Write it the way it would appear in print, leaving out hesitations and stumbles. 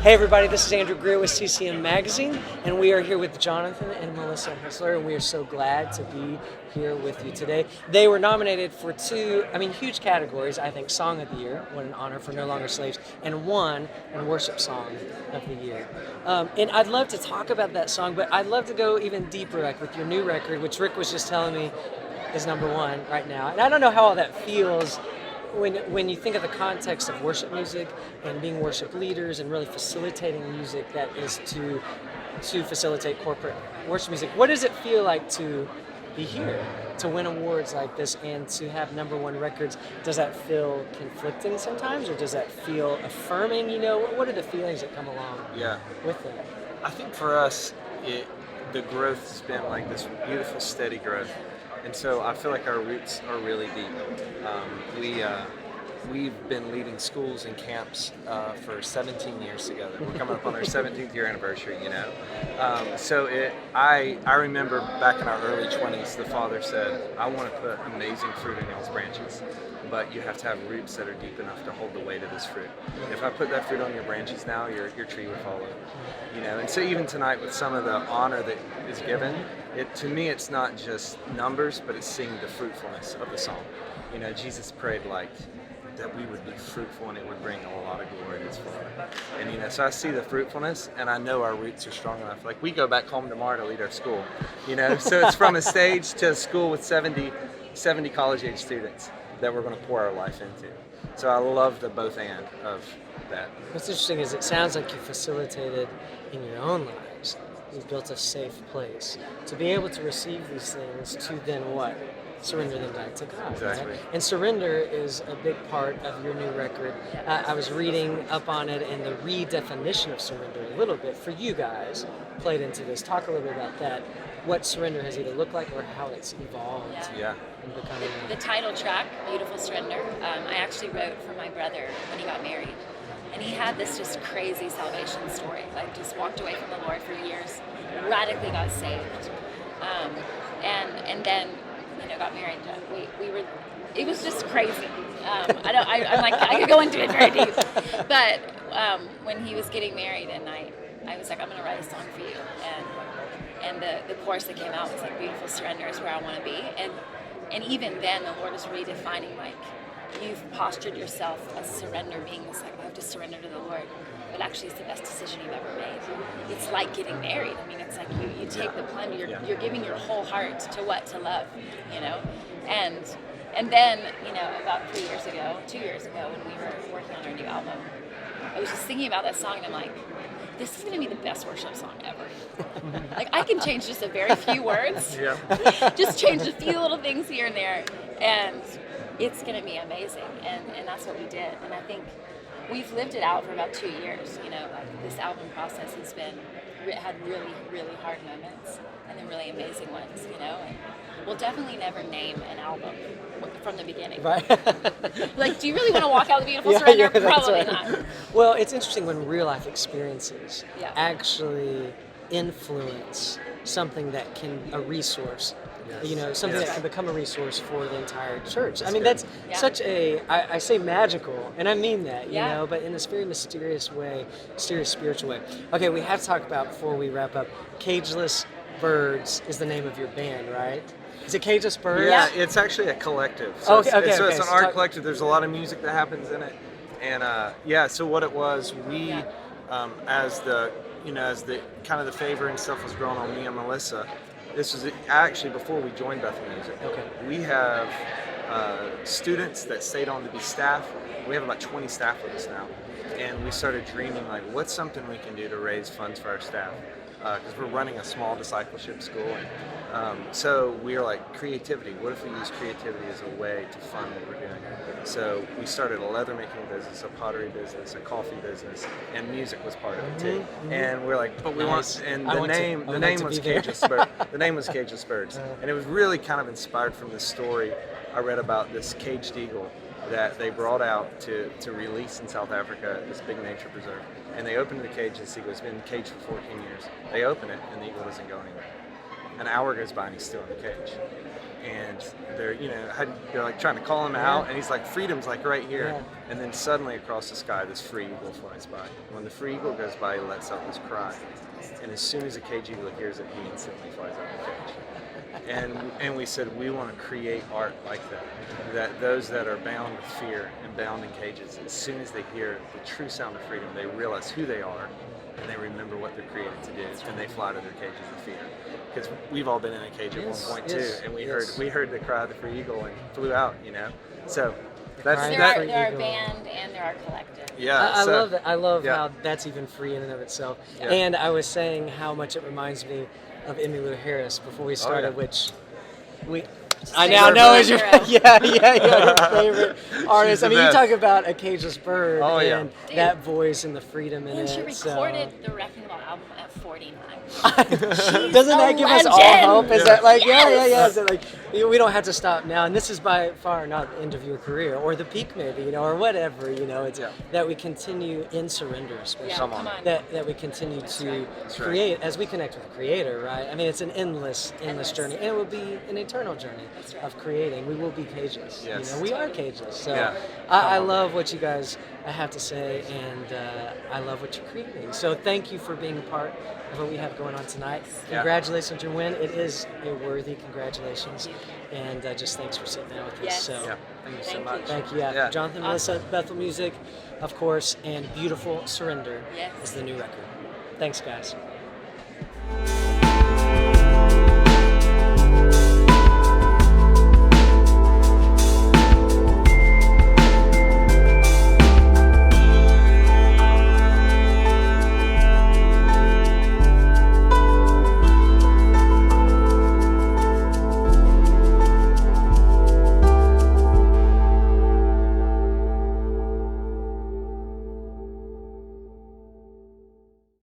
Hey everybody, this is Andrew Greer with CCM Magazine, and we are here with Jonathan and Melissa Helser, and we are so glad to be here with you today. They were nominated for two, huge categories, I think, Song of the Year, what an honor for No Longer Slaves, and one, and Worship Song of the Year. And I'd love to talk about that song, but I'd love to go even deeper, like with your new record, which Rick was just telling me is number one right now. And I don't know how all that feels when you think of the context of worship music and being worship leaders and really facilitating music that is to facilitate corporate worship music. What does it feel like to be here, to win awards like this and to have number one records? Does that feel conflicting sometimes, or does that feel affirming? What are the feelings that come along with that? I think for us, the growth has been like this beautiful, steady growth. And so I feel like our roots are really deep. We've been leading schools and camps for 17 years together. We're coming up on our 17th year anniversary, I remember back in our early 20s, the Father said, I want to put amazing fruit in y'all's branches, but you have to have roots that are deep enough to hold the weight of this fruit. If I put that fruit on your branches now, your tree will fall over. And so even tonight with some of the honor that is given, to me it's not just numbers, but it's seeing the fruitfulness of the song. Jesus prayed that we would be fruitful and it would bring a lot of glory to his Father. And so I see the fruitfulness, and I know our roots are strong enough. Like, we go back home tomorrow to lead our school, so it's from a stage to a school with 70 college age students that we're going to pour our life into. So I love the both and of that. What's interesting is it sounds like you facilitated in your own lives. You've built a safe place to be able to receive these things, to then what? Surrender them back to God. Exactly. Right? And surrender is a big part of your new record. I was reading up on it, and the redefinition of surrender a little bit for you guys played into this. Talk a little bit about that. What surrender has either looked like or how it's evolved. And becoming the title track, Beautiful Surrender, I actually wrote for my brother when he got married. And he had this just crazy salvation story. Like, just walked away from the Lord for years, radically got saved. And then got married. It was just crazy. I could go into it very deep. But when he was getting married, and I was like, I'm going to write a song for you. And the chorus that came out was like, Beautiful Surrender is where I want to be. And even then, the Lord is redefining, like, you've postured yourself as surrender, being this, like, I have to surrender to the Lord. But actually, it's the best decision you've ever made. It's like getting married. It's like you take the plunge. You're giving your whole heart to what? To love, And then, about 2 years ago, when we were working on our new album, I was just thinking about that song, and I'm like, this is going to be the best worship song ever. Like, I can change just a very few words. Just change a few little things here and there, and it's going to be amazing. And that's what we did. And I think we've lived it out for about 2 years. Like, this album process had really, really hard moments, and then really amazing ones. And we'll definitely never name an album from the beginning. Right. Like, do you really want to walk out the Beautiful Surrender? Probably right. not. Well, it's interesting when real life experiences actually influence something that can a resource. Something that can become a resource for the entire church. That's such a, I say magical, and I mean that, but in this very mysterious way, mysterious spiritual way. Okay, we have to talk about, before we wrap up, Cageless Birds is the name of your band, right? Is it Cageless Birds? Yeah, it's actually a collective. So it's an art collective. There's a lot of music that happens in it. And so what it was, we, as the kind of the favor and stuff was growing on me and Melissa, this was actually before we joined Bethel Music. Okay. We have students that stayed on to be staff. We have about 20 staff with us now. And we started dreaming, like, what's something we can do to raise funds for our staff? Because we're running a small discipleship school. And so we were like, creativity. What if we use creativity as a way to fund what we're doing? So we started a leather making business, a pottery business, a coffee business, and music was part of it too. Mm-hmm. And we're like, but we want, and the name was Cageless Birds. The name was Cageless Birds. And it was really kind of inspired from this story I read about this caged eagle that they brought out to release in South Africa at this big nature preserve. And they opened the cage, this eagle has been caged for 14 years. They open it, and the eagle doesn't go anywhere. An hour goes by and he's still in the cage. And they're like trying to call him out, and he's like, freedom's like right here. Yeah. And then suddenly across the sky, this free eagle flies by. When the free eagle goes by, he lets out this cry. And as soon as a cage eagle hears it, he instantly flies out of the cage. And we said, we want to create art like that. That those that are bound with fear and bound in cages, as soon as they hear the true sound of freedom, they realize who they are, and they remember what they're created to do, and they fly to their cages of fear. Because we've all been in a cage at one point too, and we heard the cry of the free eagle and flew out, So that's There are band and there are collective. Yeah, I love that. I love yeah. how that's even free in and of itself. Yeah. And I was saying how much it reminds me of Emmylou Harris before we started, which I now know is your your favorite artist. I mean, you talk about a cageless bird and that voice and the freedom in and it. she recorded the Wrecking Ball album at 49. Doesn't that give us all hope? Is that like, Is that like, we don't have to stop now? And this is by far not the end of your career or the peak, maybe, or whatever. It's that we continue in surrender, especially. Come on. That we continue to create as we connect with the Creator, right? I mean, it's an endless journey, and it will be an eternal journey of creating. We will be cageless. Yes. We are cageless. So I love what you guys have to say, and I love what you're creating. So thank you for being a part of what we have going on tonight. Congratulations on your win. It is a worthy congratulations, and just thanks for sitting down with us. So thank you so much. thank you. Jonathan, Melissa, Bethel Music, of course, and Beautiful Surrender is the new record. Thanks, guys.